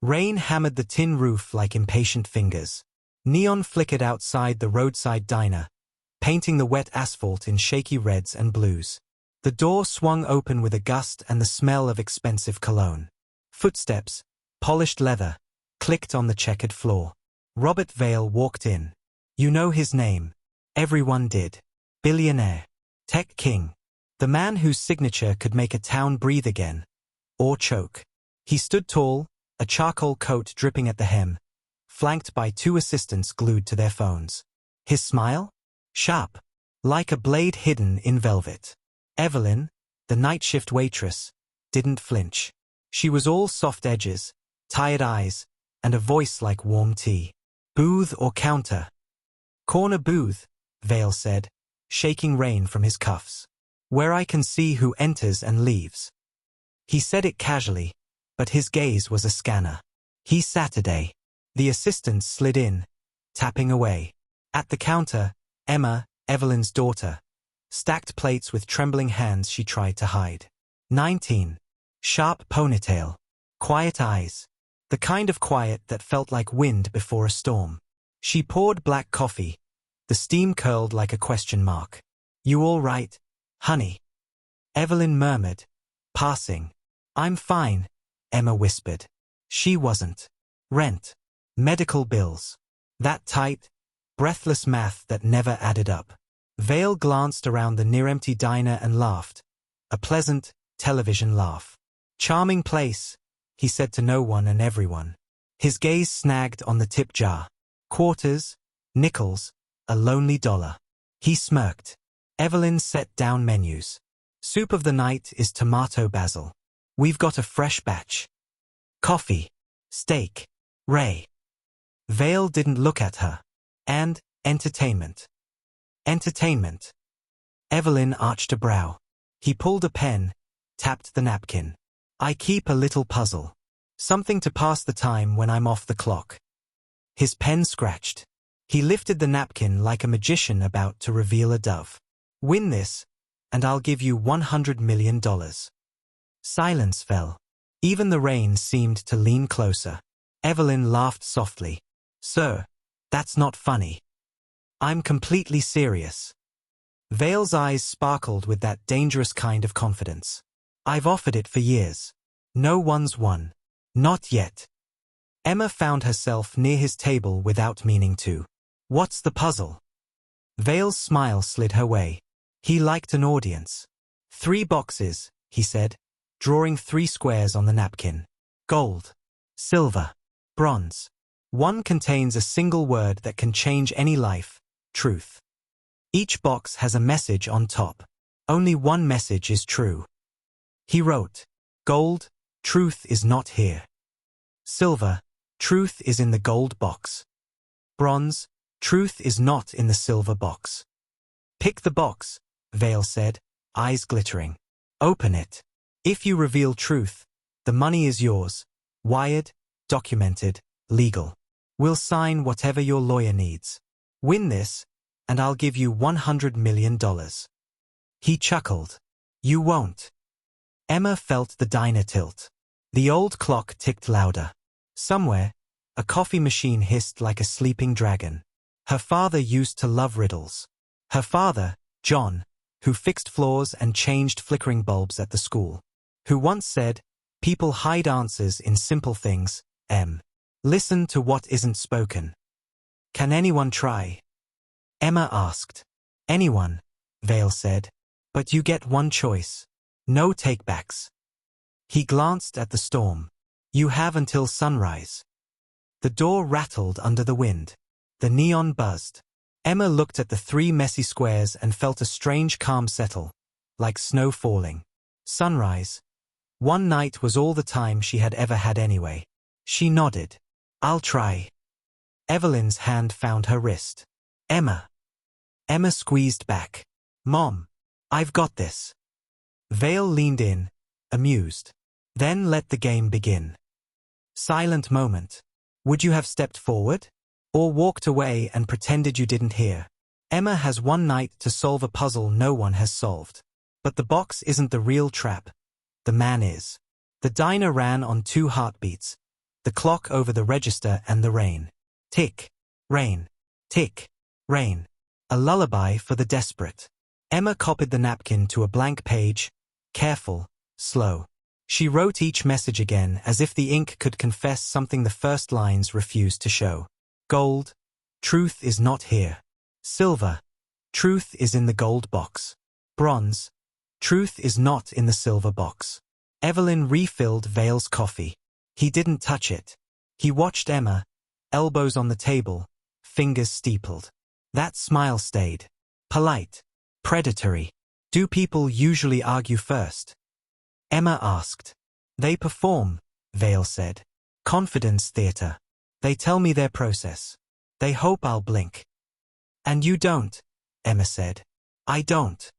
Rain hammered the tin roof like impatient fingers. Neon flickered outside the roadside diner, painting the wet asphalt in shaky reds and blues. The door swung open with a gust and the smell of expensive cologne. Footsteps, polished leather, clicked on the checkered floor. Robert Vale walked in. You know his name. Everyone did. Billionaire. Tech king. The man whose signature could make a town breathe again. Or choke. He stood tall, a charcoal coat dripping at the hem, flanked by two assistants glued to their phones. His smile? Sharp. Like a blade hidden in velvet. Evelyn, the night shift waitress, didn't flinch. She was all soft edges, tired eyes, and a voice like warm tea. Booth or counter? Corner booth, Vale said, shaking Rain from his cuffs. Where I can see who enters and leaves. He said it casually, but his gaze was a scanner. He's Saturday. The assistant slid in, tapping away. At the counter, Emma, Evelyn's daughter, stacked plates with trembling hands she tried to hide. 19. Sharp ponytail. Quiet eyes. The kind of quiet that felt like wind before a storm. She poured black coffee. The steam curled like a question mark. You all right, honey? Evelyn murmured, passing. I'm fine, Emma whispered. She wasn't. Rent. Medical bills. That tight, breathless math that never added up. Vale glanced around the near-empty diner and laughed. A pleasant, television laugh. Charming place, he said to no one and everyone. His gaze snagged on the tip jar. Quarters, nickels, a lonely dollar. He smirked. Evelyn set down menus. Soup of the night is tomato basil. We've got a fresh batch. Coffee. Steak. Ray. Vale didn't look at her. And entertainment. Entertainment. Evelyn arched a brow. He pulled a pen, tapped the napkin. I keep a little puzzle. Something to pass the time when I'm off the clock. His pen scratched. He lifted the napkin like a magician about to reveal a dove. Win this, and I'll give you $100 million. Silence fell. Even the rain seemed to lean closer. Evelyn laughed softly. Sir, that's not funny. I'm completely serious. Vale's eyes sparkled with that dangerous kind of confidence. I've offered it for years. No one's won. Not yet. Emma found herself near his table without meaning to. What's the puzzle? Vale's smile slid her way. He liked an audience. 3 boxes, he said, drawing 3 squares on the napkin. Gold. Silver. Bronze. One contains a single word that can change any life. Truth. Each box has a message on top. Only one message is true. He wrote, Gold, truth is not here. Silver, truth is in the gold box. Bronze, truth is not in the silver box. Pick the box, Vale said, eyes glittering. Open it. If you reveal truth, the money is yours. Wired, documented, legal. We'll sign whatever your lawyer needs. Win this, and I'll give you $100 million. He chuckled. You won't. Emma felt the diner tilt. The old clock ticked louder. Somewhere, a coffee machine hissed like a sleeping dragon. Her father used to love riddles. Her father, John, who fixed floors and changed flickering bulbs at the school. Who once said, people hide answers in simple things, Listen to what isn't spoken. Can anyone try? Emma asked. Anyone, Vale said. But you get one choice. No takebacks. He glanced at the storm. You have until sunrise. The door rattled under the wind. The neon buzzed. Emma looked at the 3 messy squares and felt a strange calm settle, like snow falling. Sunrise. One night was all the time she had ever had anyway. She nodded. I'll try. Evelyn's hand found her wrist. Emma. Emma squeezed back. Mom, I've got this. Vale leaned in, amused. Then let the game begin. Silent moment. Would you have stepped forward? Or walked away and pretended you didn't hear? Emma has one night to solve a puzzle no one has solved. But the box isn't the real trap. The man is. The diner ran on 2 heartbeats. the clock over the register and the rain. Tick, rain, tick, rain. A lullaby for the desperate. Emma copied the napkin to a blank page, careful, slow. She wrote each message again as if the ink could confess something the first lines refused to show. Gold, truth is not here. Silver, truth is in the gold box. Bronze, truth is not in the silver box. Evelyn refilled Vale's coffee. He didn't touch it. He watched Emma, elbows on the table, fingers steepled. That smile stayed. Polite. Predatory. Do people usually argue first? Emma asked. They perform, Vale said. Confidence theater. They tell me their process. They hope I'll blink. And you don't, Emma said. I don't.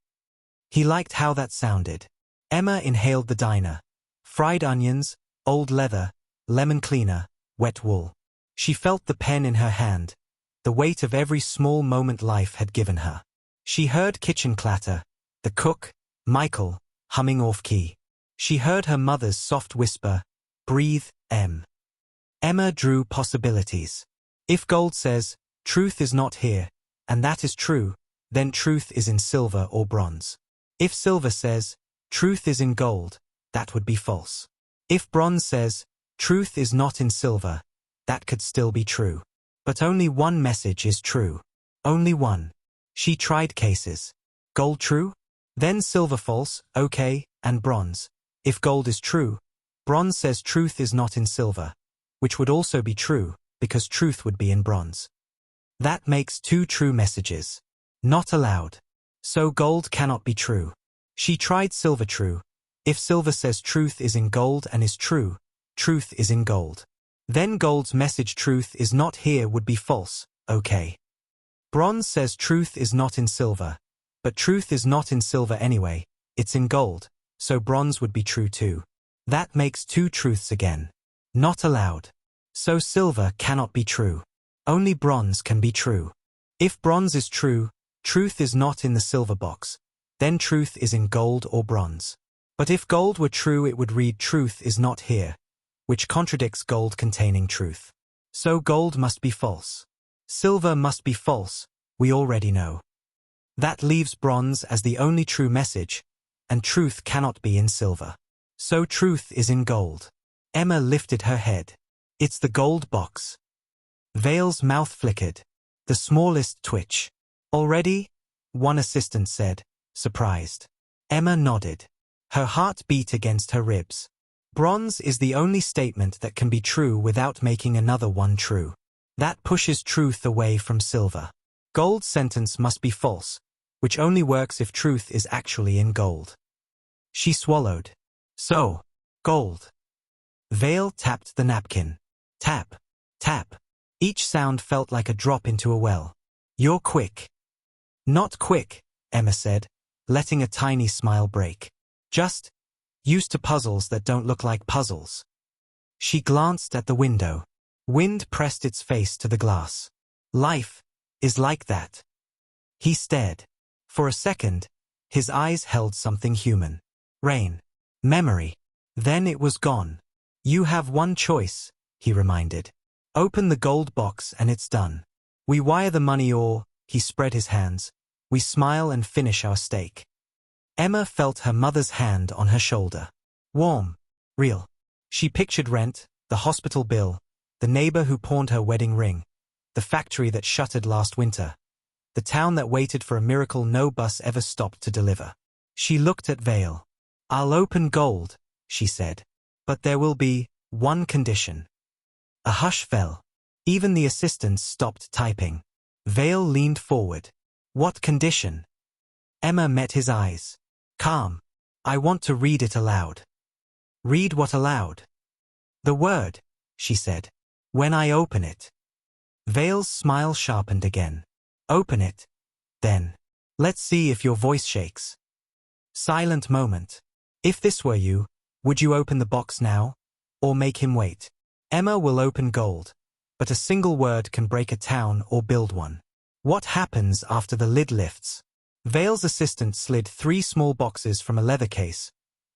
He liked how that sounded. Emma inhaled the diner. Fried onions, old leather, lemon cleaner, wet wool. She felt the pen in her hand, the weight of every small moment life had given her. She heard kitchen clatter, the cook, Michael, humming off-key. She heard her mother's soft whisper, breathe, Em. Emma drew possibilities. If gold says, truth is not here, and that is true, then truth is in silver or bronze. If silver says, truth is in gold, that would be false. If bronze says, truth is not in silver, that could still be true. But only one message is true. Only one. She tried cases. Gold true? Then silver false, okay, and bronze. If gold is true, bronze says truth is not in silver, which would also be true, because truth would be in bronze. That makes two true messages. Not allowed. So gold cannot be true. She tried silver true. If silver says truth is in gold and is true, truth is in gold. Then gold's message truth is not here would be false, okay. Bronze says truth is not in silver, but truth is not in silver anyway, it's in gold, so bronze would be true too. That makes two truths again. Not allowed. So silver cannot be true. Only bronze can be true. If bronze is true, truth is not in the silver box, then truth is in gold or bronze. But if gold were true it would read truth is not here, which contradicts gold containing truth. So gold must be false. Silver must be false, we already know. That leaves bronze as the only true message, and truth cannot be in silver. So truth is in gold. Emma lifted her head. It's the gold box. Vale's mouth flickered. The smallest twitch. Already? One assistant said, surprised. Emma nodded. Her heart beat against her ribs. Bronze is the only statement that can be true without making another one true. That pushes truth away from silver. Gold's sentence must be false, which only works if truth is actually in gold. She swallowed. So, gold. Vale tapped the napkin. Tap, tap. Each sound felt like a drop into a well. You're quick. Not quick, Emma said, letting a tiny smile break. Just used to puzzles that don't look like puzzles. She glanced at the window. Wind pressed its face to the glass. Life is like that. He stared. For a second, his eyes held something human. Rain. Memory. Then it was gone. You have one choice, he reminded. Open the gold box and it's done. We wire the money or, he spread his hands, we smile and finish our steak. Emma felt her mother's hand on her shoulder. Warm. Real. She pictured rent, the hospital bill, the neighbor who pawned her wedding ring, the factory that shuttered last winter, the town that waited for a miracle no bus ever stopped to deliver. She looked at Vale. I'll open gold, she said. But there will be one condition. A hush fell. Even the assistants stopped typing. Vale leaned forward. What condition? Emma met his eyes. Calm. I want to read it aloud. Read what aloud? The word, she said. When I open it. Vale's smile sharpened again. Open it. Then. Let's see if your voice shakes. Silent moment. If this were you, would you open the box now? Or make him wait? Emma will open gold. But a single word can break a town or build one. What happens after the lid lifts? Vale's assistant slid 3 small boxes from a leather case.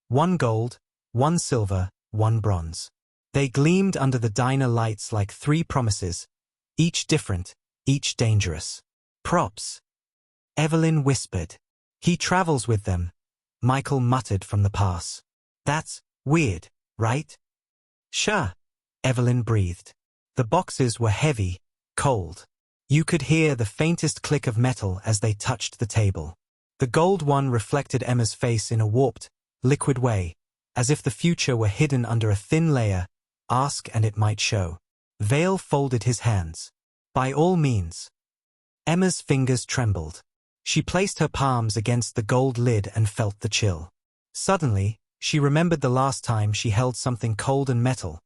1 gold, 1 silver, 1 bronze. They gleamed under the diner lights like three promises, each different, each dangerous. Props. Evelyn whispered. He travels with them, Michael muttered from the pass. That's weird, right? Sure, Evelyn breathed. The boxes were heavy, cold. You could hear the faintest click of metal as they touched the table. The gold one reflected Emma's face in a warped, liquid way, as if the future were hidden under a thin layer. Ask and it might show. Vale folded his hands. By all means. Emma's fingers trembled. She placed her palms against the gold lid and felt the chill. Suddenly, she remembered the last time she held something cold and metal.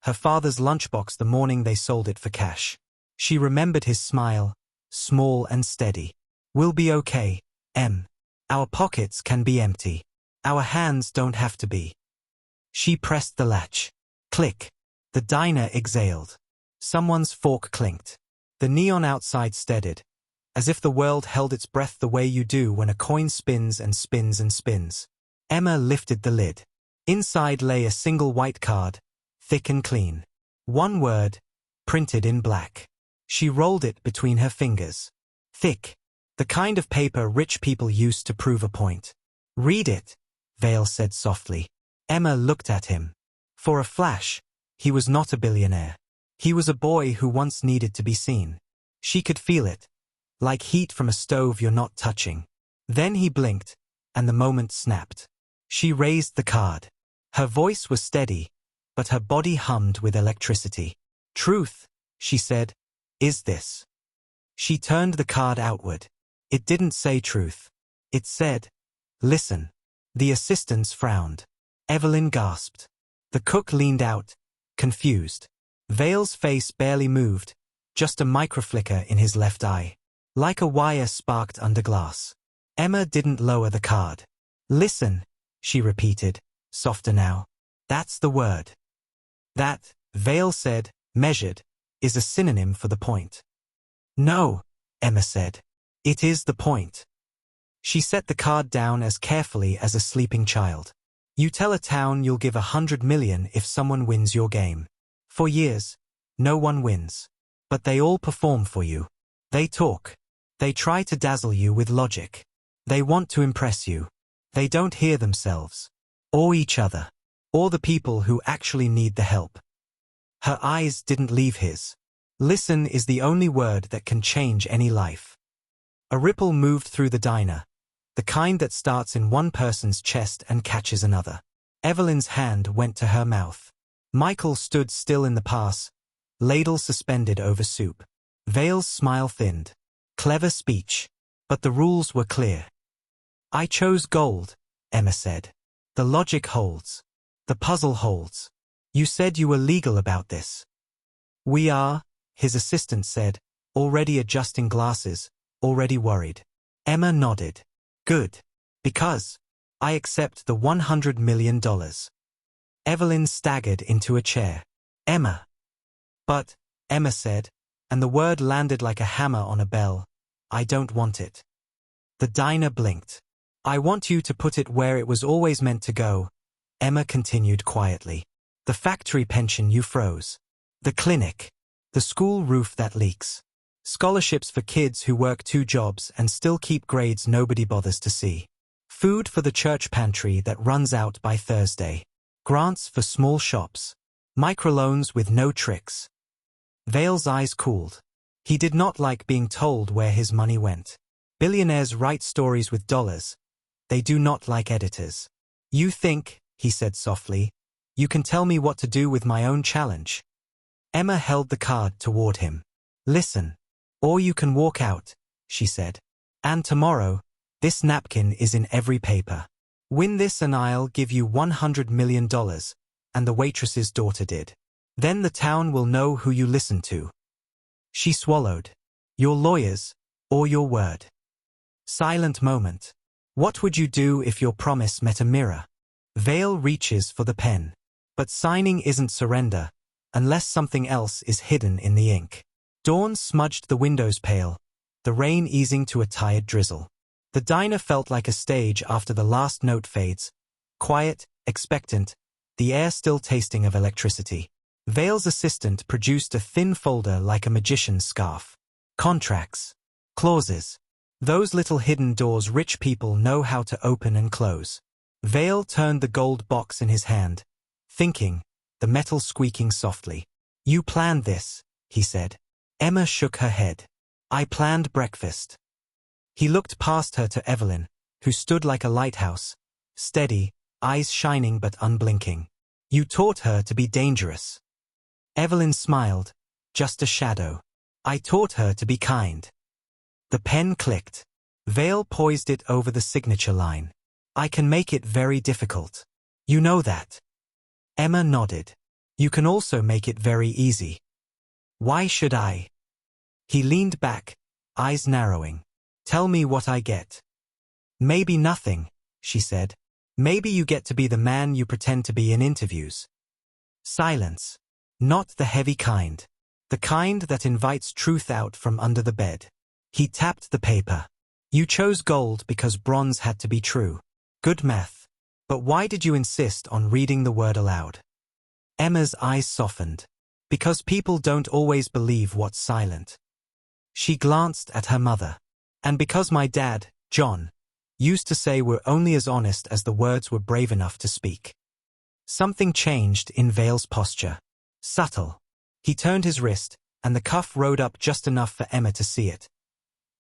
Her father's lunchbox the morning they sold it for cash. She remembered his smile, small and steady. We'll be okay, Em. Our pockets can be empty. Our hands don't have to be. She pressed the latch. Click. The diner exhaled. Someone's fork clinked. The neon outside steadied, as if the world held its breath the way you do when a coin spins and spins and spins. Emma lifted the lid. Inside lay a single white card, thick and clean. One word, printed in black. She rolled it between her fingers. Thick. The kind of paper rich people use to prove a point. Read it, Vale said softly. Emma looked at him. For a flash, he was not a billionaire. He was a boy who once needed to be seen. She could feel it, like heat from a stove you're not touching. Then he blinked, and the moment snapped. She raised the card. Her voice was steady, but her body hummed with electricity. Truth, she said, is this. She turned the card outward. It didn't say truth. It said, listen. The assistants frowned. Evelyn gasped. The cook leaned out, confused. Vale's face barely moved, just a microflicker in his left eye. Like a wire sparked under glass. Emma didn't lower the card. Listen, she repeated, softer now. That's the word. That, Vale said, measured, is a synonym for the point. No, Emma said. It is the point. She set the card down as carefully as a sleeping child. You tell a town you'll give 100 million if someone wins your game. For years, no one wins. But they all perform for you. They talk. They try to dazzle you with logic. They want to impress you. They don't hear themselves. Or each other. Or the people who actually need the help. Her eyes didn't leave his. Listen is the only word that can change any life. A ripple moved through the diner. The kind that starts in one person's chest and catches another. Evelyn's hand went to her mouth. Michael stood still in the pass, ladle suspended over soup. Vale's smile thinned. Clever speech. But the rules were clear. I chose gold, Emma said. The logic holds. The puzzle holds. You said you were legal about this. We are, his assistant said, already adjusting glasses, already worried. Emma nodded. Good. Because I accept the $100 million. Evelyn staggered into a chair. Emma. But, Emma said, and the word landed like a hammer on a bell, I don't want it. The diner blinked. I want you to put it where it was always meant to go, Emma continued quietly. The factory pension you froze. The clinic. The school roof that leaks. Scholarships for kids who work 2 jobs and still keep grades nobody bothers to see. Food for the church pantry that runs out by Thursday. Grants for small shops. Microloans with no tricks. Vale's eyes cooled. He did not like being told where his money went. Billionaires write stories with dollars. They do not like editors. You think, he said softly, you can tell me what to do with my own challenge. Emma held the card toward him. Listen. Or you can walk out, she said. And tomorrow, this napkin is in every paper. Win this and I'll give you $100 million, and the waitress's daughter did. Then the town will know who you listen to. She swallowed. Your lawyers, or your word. Silent moment. What would you do if your promise met a mirror? Vale reaches for the pen. But signing isn't surrender, unless something else is hidden in the ink. Dawn smudged the windows pale, the rain easing to a tired drizzle. The diner felt like a stage after the last note fades, quiet, expectant, the air still tasting of electricity. Vale's assistant produced a thin folder like a magician's scarf. Contracts. Clauses. Those little hidden doors rich people know how to open and close. Vale turned the gold box in his hand, thinking, the metal squeaking softly. You planned this, he said. Emma shook her head. I planned breakfast. He looked past her to Evelyn, who stood like a lighthouse, steady, eyes shining but unblinking. You taught her to be dangerous. Evelyn smiled, just a shadow. I taught her to be kind. The pen clicked. Vale poised it over the signature line. I can make it very difficult. You know that. Emma nodded. You can also make it very easy. Why should I? He leaned back, eyes narrowing. Tell me what I get. Maybe nothing, she said. Maybe you get to be the man you pretend to be in interviews. Silence. Not the heavy kind. The kind that invites truth out from under the bed. He tapped the paper. You chose gold because bronze had to be true. Good math. But why did you insist on reading the word aloud? Emma's eyes softened. Because people don't always believe what's silent. She glanced at her mother. And because my dad, John, used to say we're only as honest as the words we're brave enough to speak. Something changed in Vale's posture. Subtle. He turned his wrist, and the cuff rode up just enough for Emma to see it.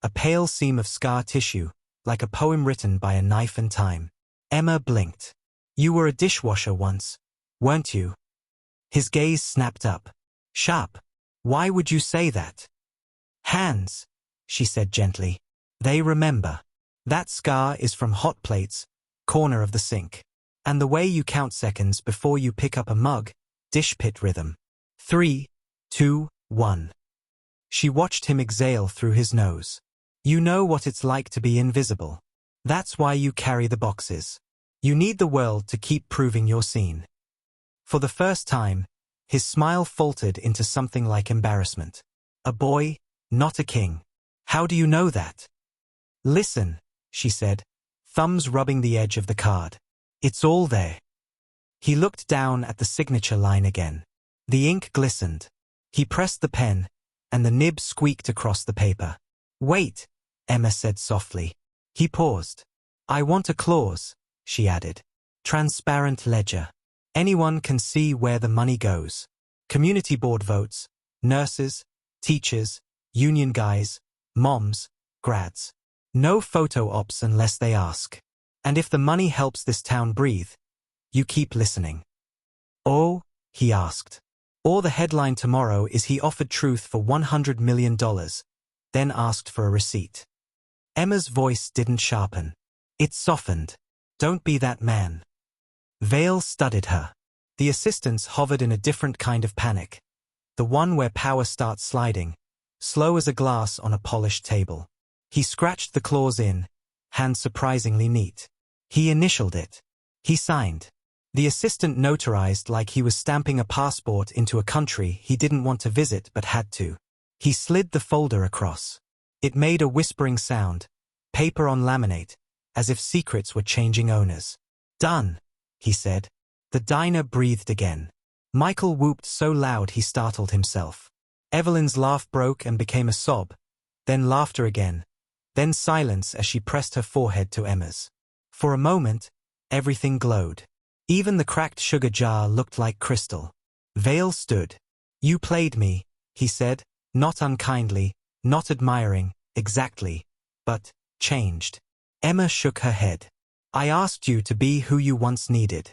A pale seam of scar tissue, like a poem written by a knife and time. Emma blinked. You were a dishwasher once, weren't you? His gaze snapped up. Sharp. Why would you say that? Hands, she said gently. They remember. That scar is from hot plates, corner of the sink. And the way you count seconds before you pick up a mug, dish pit rhythm. 3, 2, 1. She watched him exhale through his nose. You know what it's like to be invisible. That's why you carry the boxes. You need the world to keep proving you're seen. For the first time, his smile faltered into something like embarrassment. A boy, not a king. How do you know that? Listen, she said, thumbs rubbing the edge of the card. It's all there. He looked down at the signature line again. The ink glistened. He pressed the pen, and the nib squeaked across the paper. Wait, Emma said softly. He paused. I want a clause, she added. Transparent ledger. Anyone can see where the money goes. Community board votes, nurses, teachers, union guys, moms, grads. No photo ops unless they ask. And if the money helps this town breathe, you keep listening. Oh, he asked. Or the headline tomorrow is he offered truth for $100 million, then asked for a receipt. Emma's voice didn't sharpen. It softened. Don't be that man. Vale studied her. The assistants hovered in a different kind of panic. The one where power starts sliding, slow as a glass on a polished table. He scratched the clause in, hand surprisingly neat. He initialed it. He signed. The assistant notarized like he was stamping a passport into a country he didn't want to visit but had to. He slid the folder across. It made a whispering sound, paper on laminate, as if secrets were changing owners. Done, he said. The diner breathed again. Michael whooped so loud he startled himself. Evelyn's laugh broke and became a sob, then laughter again, then silence as she pressed her forehead to Emma's. For a moment, everything glowed. Even the cracked sugar jar looked like crystal. Vale stood. You played me, he said, not unkindly, not admiring, exactly, but changed. Emma shook her head. I asked you to be who you once needed.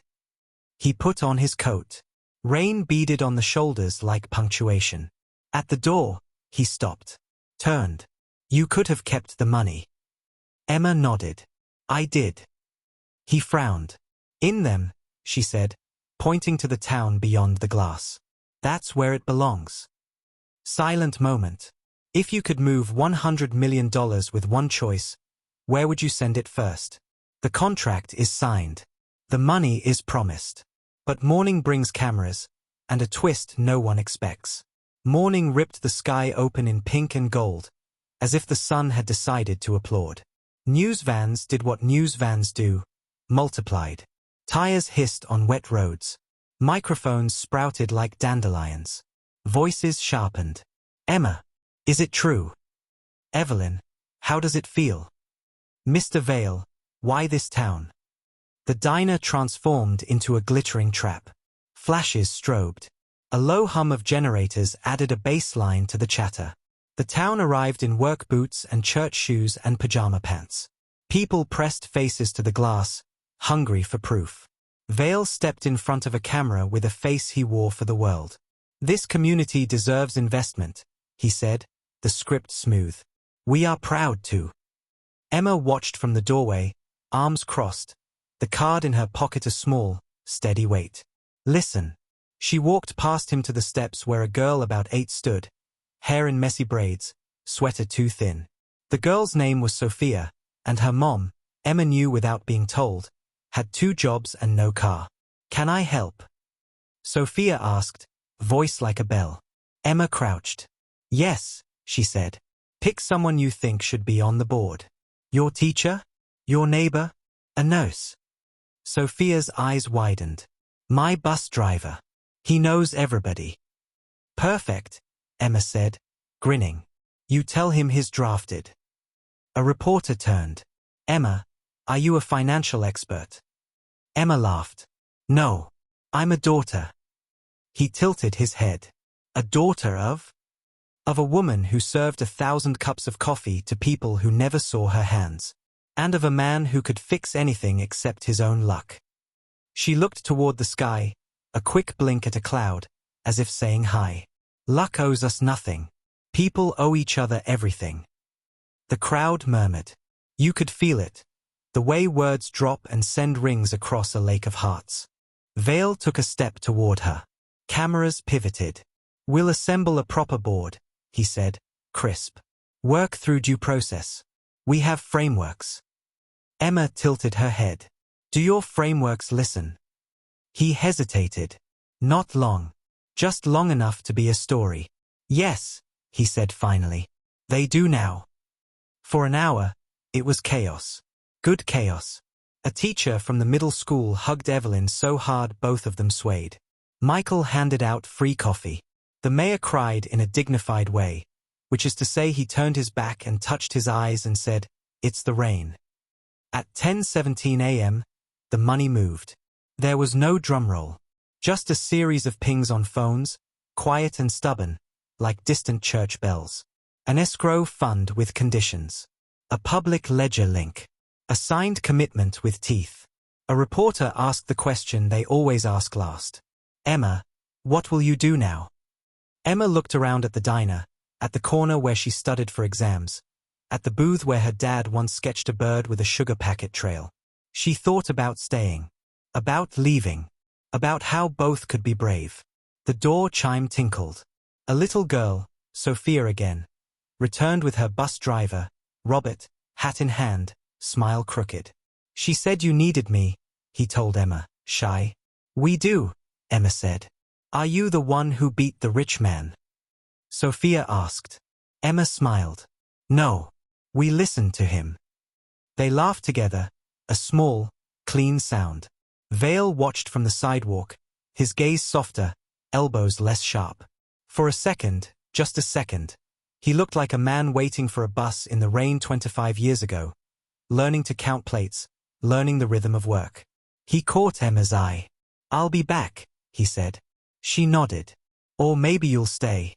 He put on his coat. Rain beaded on the shoulders like punctuation. At the door, he stopped. Turned. You could have kept the money. Emma nodded. I did. He frowned. In them, she said, pointing to the town beyond the glass. That's where it belongs. Silent moment. If you could move $100 million with one choice, where would you send it first? The contract is signed. The money is promised. But morning brings cameras, and a twist no one expects. Morning ripped the sky open in pink and gold, as if the sun had decided to applaud. News vans did what news vans do, multiplied. Tires hissed on wet roads. Microphones sprouted like dandelions. Voices sharpened. Emma, is it true? Evelyn, how does it feel? Mr. Vale, why this town? The diner transformed into a glittering trap. Flashes strobed. A low hum of generators added a bass line to the chatter. The town arrived in work boots and church shoes and pajama pants. People pressed faces to the glass, hungry for proof. Vale stepped in front of a camera with a face he wore for the world. This community deserves investment, he said, the script smooth. We are proud to. Emma watched from the doorway, arms crossed, the card in her pocket a small, steady weight. Listen. She walked past him to the steps where a girl about 8 stood, hair in messy braids, sweater too thin. The girl's name was Sophia, and her mom, Emma knew without being told, had 2 jobs and no car. Can I help? Sophia asked, voice like a bell. Emma crouched. Yes, she said. Pick someone you think should be on the board. Your teacher? Your neighbor? A nurse? Sophia's eyes widened. My bus driver. He knows everybody. Perfect, Emma said, grinning. You tell him he's drafted. A reporter turned. Emma, are you a financial expert? Emma laughed. No, I'm a daughter. He tilted his head. A daughter of? Of a woman who served 1,000 cups of coffee to people who never saw her hands. And of a man who could fix anything except his own luck. She looked toward the sky, a quick blink at a cloud, as if saying hi. Luck owes us nothing. People owe each other everything. The crowd murmured. You could feel it, the way words drop and send rings across a lake of hearts. Vale took a step toward her. Cameras pivoted. We'll assemble a proper board, he said, crisp. Work through due process. We have frameworks. Emma tilted her head. Do your frameworks listen? He hesitated. Not long. Just long enough to be a story. Yes, he said finally. They do now. For an hour, it was chaos. Good chaos. A teacher from the middle school hugged Evelyn so hard both of them swayed. Michael handed out free coffee. The mayor cried in a dignified way, which is to say he turned his back and touched his eyes and said, It's the rain. At 10:17 a.m., the money moved. There was no drumroll, just a series of pings on phones, quiet and stubborn, like distant church bells. An escrow fund with conditions. A public ledger link. A signed commitment with teeth. A reporter asked the question they always ask last. Emma, what will you do now? Emma looked around at the diner, at the corner where she studied for exams, at the booth where her dad once sketched a bird with a sugar packet trail. She thought about staying, about leaving, about how both could be brave. The door chime tinkled. A little girl, Sophia again, returned with her bus driver, Robert, hat in hand, smile crooked. She said you needed me, he told Emma, shy. We do, Emma said. Are you the one who beat the rich man? Sophia asked. Emma smiled. No. We listened to him. They laughed together, a small, clean sound. Vale watched from the sidewalk, his gaze softer, elbows less sharp. For a second, just a second, he looked like a man waiting for a bus in the rain 25 years ago, learning to count plates, learning the rhythm of work. He caught Emma's eye. I'll be back, he said. She nodded. Or maybe you'll stay.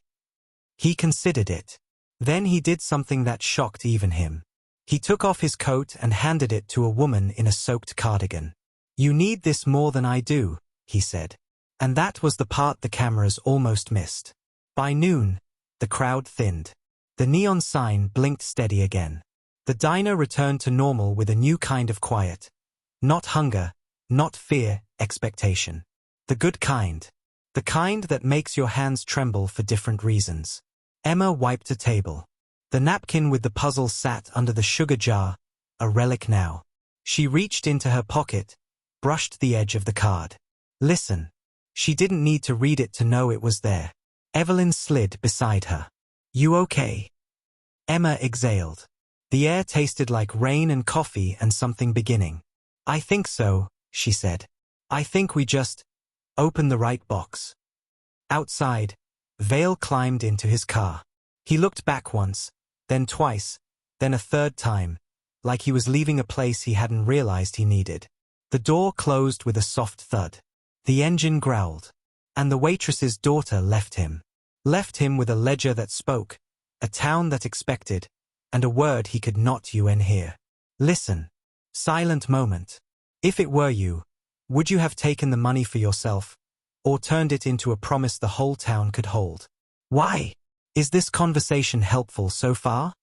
He considered it. Then he did something that shocked even him. He took off his coat and handed it to a woman in a soaked cardigan. You need this more than I do, he said. And that was the part the cameras almost missed. By noon, the crowd thinned. The neon sign blinked steady again. The diner returned to normal with a new kind of quiet. Not hunger, not fear, expectation. The good kind. The kind that makes your hands tremble for different reasons. Emma wiped a table. The napkin with the puzzle sat under the sugar jar, a relic now. She reached into her pocket, brushed the edge of the card. Listen. She didn't need to read it to know it was there. Evelyn slid beside her. You okay? Emma exhaled. The air tasted like rain and coffee and something beginning. I think so, she said. I think we just Open the right box. Outside, Vale climbed into his car. He looked back once, then twice, then a third time, like he was leaving a place he hadn't realized he needed. The door closed with a soft thud. The engine growled. And the waitress's daughter left him. Left him with a ledger that spoke, a town that expected, and a word he could not hear. Listen. Silent moment. If it were you, would you have taken the money for yourself, or turned it into a promise the whole town could hold? Why? Is this conversation helpful so far?